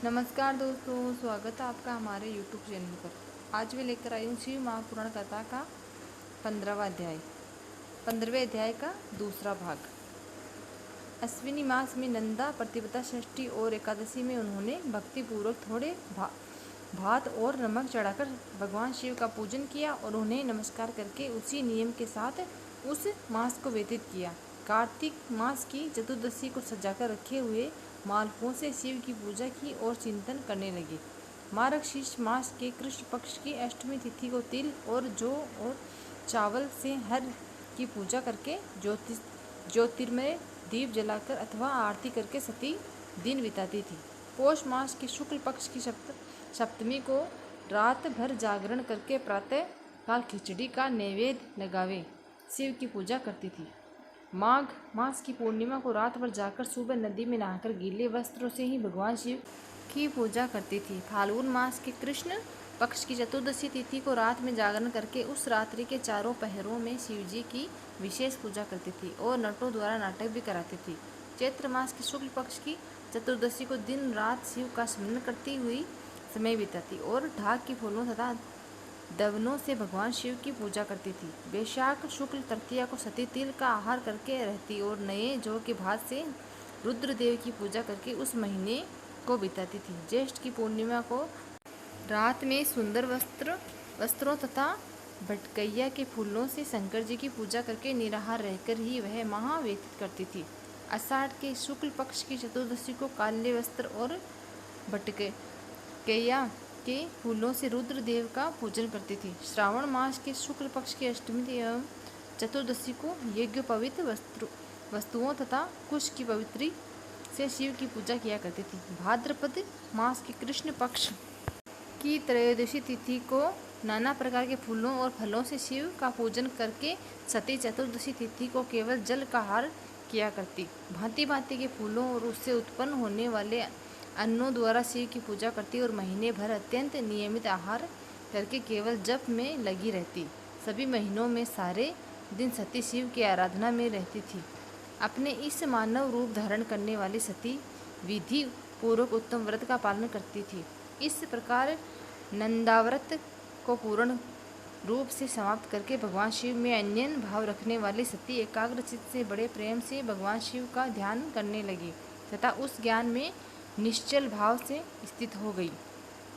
नमस्कार दोस्तों, स्वागत है आपका हमारे YouTube चैनल पर। आज मैं लेकर आई हूँ शिव महापुराण कथा का 15वें अध्याय का दूसरा भाग। अश्विनी मास में नंदा प्रतिपदा षष्ठी और एकादशी में उन्होंने भक्तिपूर्वक थोड़े भात और नमक चढ़ाकर भगवान शिव का पूजन किया और उन्हें नमस्कार करके उसी नियम के साथ उस मास को व्यतीत किया। कार्तिक मास की चतुर्दशी को सजाकर रखे हुए मालपुओं से शिव की पूजा की और चिंतन करने लगे। मार्गशीर्ष मास के कृष्ण पक्ष की अष्टमी तिथि को तिल और जौ और चावल से हर की पूजा करके ज्योतिर्मय दीप जलाकर अथवा आरती करके सती दिन बिताती थी। पौष मास की शुक्ल पक्ष की सप्तमी को रात भर जागरण करके प्रातः काल खिचड़ी का नैवेद्य लगावे शिव की पूजा करती थी। माघ मास की पूर्णिमा को रात भर जाकर सुबह नदी में नहाकर गीले वस्त्रों से ही भगवान शिव की पूजा करती थी। फाल्गुन मास के कृष्ण पक्ष की चतुर्दशी तिथि को रात में जागरण करके उस रात्रि के चारों पहरों में शिव जी की विशेष पूजा करती थी और नटों द्वारा नाटक भी कराती थी। चैत्र मास की शुक्ल पक्ष की चतुर्दशी को दिन रात शिव का स्मरण करती हुई समय बिताती और ढाक के फूलों तथा दवनों से भगवान शिव की पूजा करती थी। वैशाख शुक्ल तृतीया को सती तिल का आहार करके रहती और नए जौ के भात से रुद्रदेव की पूजा करके उस महीने को बिताती थी। ज्येष्ठ की पूर्णिमा को रात में सुंदर वस्त्रों तथा भटकैया के फूलों से शंकर जी की पूजा करके निराहार रहकर ही वह माह व्यतीत करती थी। आषाढ़ के शुक्ल पक्ष की चतुर्दशी को काले वस्त्र और भटकैया के फूलों से रुद्रदेव का पूजन करती थी। श्रावण मास के शुक्ल पक्ष की अष्टमी एवं चतुर्दशी को यज्ञोपवीत वस्तुओं तथा कुश की पवित्री से शिव की पूजा किया करती थी। भाद्रपद मास के कृष्ण पक्ष की त्रयोदशी तिथि को नाना प्रकार के फूलों और फलों से शिव का पूजन करके सती चतुर्दशी तिथि को केवल जल का आहार किया करती। भांति भांति के फूलों और उससे उत्पन्न होने वाले अन्नों द्वारा शिव की पूजा करती और महीने भर अत्यंत नियमित आहार करके केवल जप में लगी रहती। सभी महीनों में सारे दिन सती शिव की आराधना में रहती थी। अपने इस मानव रूप धारण करने वाली सती विधि पूर्वक उत्तम व्रत का पालन करती थी। इस प्रकार नंदाव्रत को पूर्ण रूप से समाप्त करके भगवान शिव में अन्यन भाव रखने वाली सती एकाग्रचित्त से बड़े प्रेम से भगवान शिव का ध्यान करने लगी तथा उस ज्ञान में निश्चल भाव से स्थित हो गई।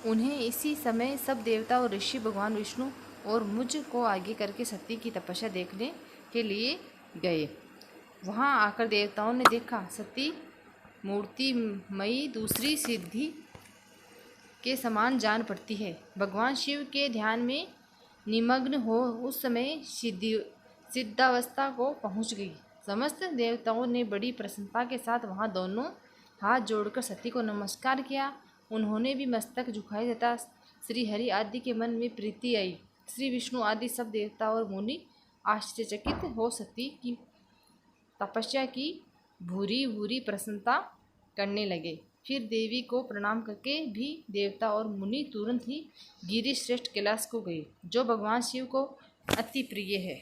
उन्हें इसी समय सब देवता और ऋषि भगवान विष्णु और मुझ को आगे करके सती की तपस्या देखने के लिए गए। वहां आकर देवताओं ने देखा सती मूर्तिमयी दूसरी सिद्धि के समान जान पड़ती है। भगवान शिव के ध्यान में निमग्न हो उस समय सिद्धावस्था को पहुंच गई। समस्त देवताओं ने बड़ी प्रसन्नता के साथ वहां दोनों हाथ जोड़कर सती को नमस्कार किया। उन्होंने भी मस्तक झुकाए तथा श्री हरि आदि के मन में प्रीति आई। श्री विष्णु आदि सब देवता और मुनि आश्चर्यचकित हो सती की तपस्या की भूरी भूरी प्रशंसा करने लगे। फिर देवी को प्रणाम करके भी देवता और मुनि तुरंत ही गिरि श्रेष्ठ कैलाश को गए, जो भगवान शिव को अति प्रिय है।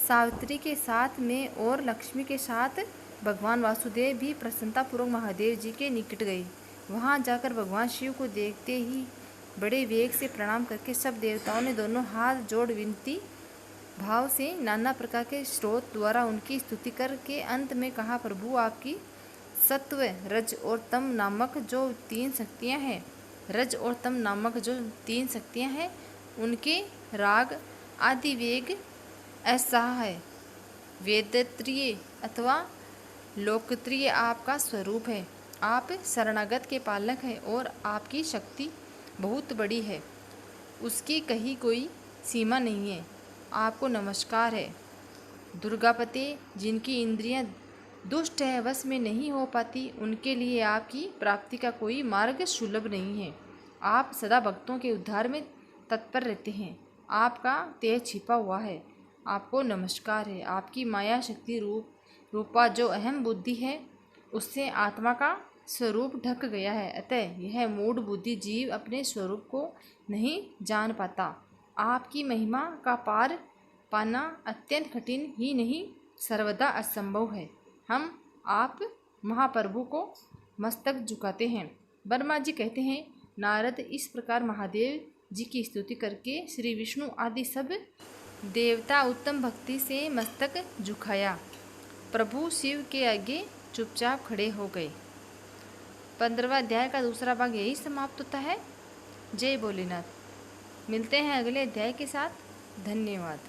सावित्री के साथ में और लक्ष्मी के साथ भगवान वासुदेव भी प्रसन्नतापूर्वक महादेव जी के निकट गए। वहां जाकर भगवान शिव को देखते ही बड़े वेग से प्रणाम करके सब देवताओं ने दोनों हाथ जोड़ विनती भाव से नाना प्रकार के स्रोत द्वारा उनकी स्तुति करके अंत में कहा, प्रभु आपकी सत्व रज और तम नामक जो तीन शक्तियां हैं उनके राग आदि वेग असाह है, वेदत्रीय अथवा लोकत्रीय आपका स्वरूप है। आप शरणागत के पालक हैं और आपकी शक्ति बहुत बड़ी है, उसकी कहीं कोई सीमा नहीं है। आपको नमस्कार है। दुर्गापते, जिनकी इंद्रियां दुष्ट है, वश में नहीं हो पाती, उनके लिए आपकी प्राप्ति का कोई मार्ग सुलभ नहीं है। आप सदा भक्तों के उद्धार में तत्पर रहते हैं। आपका तेज छिपा हुआ है। आपको नमस्कार है। आपकी माया शक्ति रूपा जो अहम बुद्धि है, उससे आत्मा का स्वरूप ढक गया है, अतः यह मूढ़ बुद्धि जीव अपने स्वरूप को नहीं जान पाता। आपकी महिमा का पार पाना अत्यंत कठिन ही नहीं, सर्वदा असंभव है। हम आप महाप्रभु को मस्तक झुकाते हैं। वर्मा जी कहते हैं, नारद इस प्रकार महादेव जी की स्तुति करके श्री विष्णु आदि सब देवता उत्तम भक्ति से मस्तक झुकाया। प्रभु शिव के आगे चुपचाप खड़े हो गए। 15वां अध्याय का दूसरा भाग यही समाप्त होता है। जय भोलेनाथ। मिलते हैं अगले अध्याय के साथ। धन्यवाद।